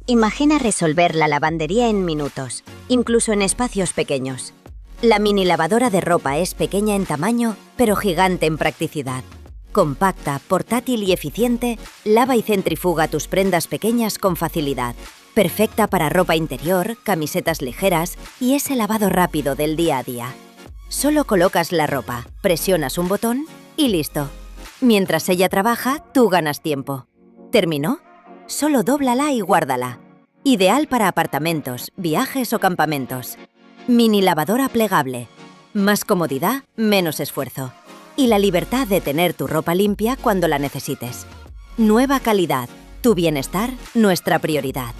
Imagina resolver la lavandería en minutos, incluso en espacios pequeños. La mini lavadora de ropa es pequeña en tamaño, pero gigante en practicidad. Compacta, portátil y eficiente, lava y centrifuga tus prendas pequeñas con facilidad. Perfecta para ropa interior, camisetas ligeras y ese lavado rápido del día a día. Solo colocas la ropa, presionas un botón y listo. Mientras ella trabaja, tú ganas tiempo. ¿Terminó? Solo dóblala y guárdala. Ideal para apartamentos, viajes o campamentos. Mini lavadora plegable. Más comodidad, menos esfuerzo. Y la libertad de tener tu ropa limpia cuando la necesites. Nueva calidad. Tu bienestar, nuestra prioridad.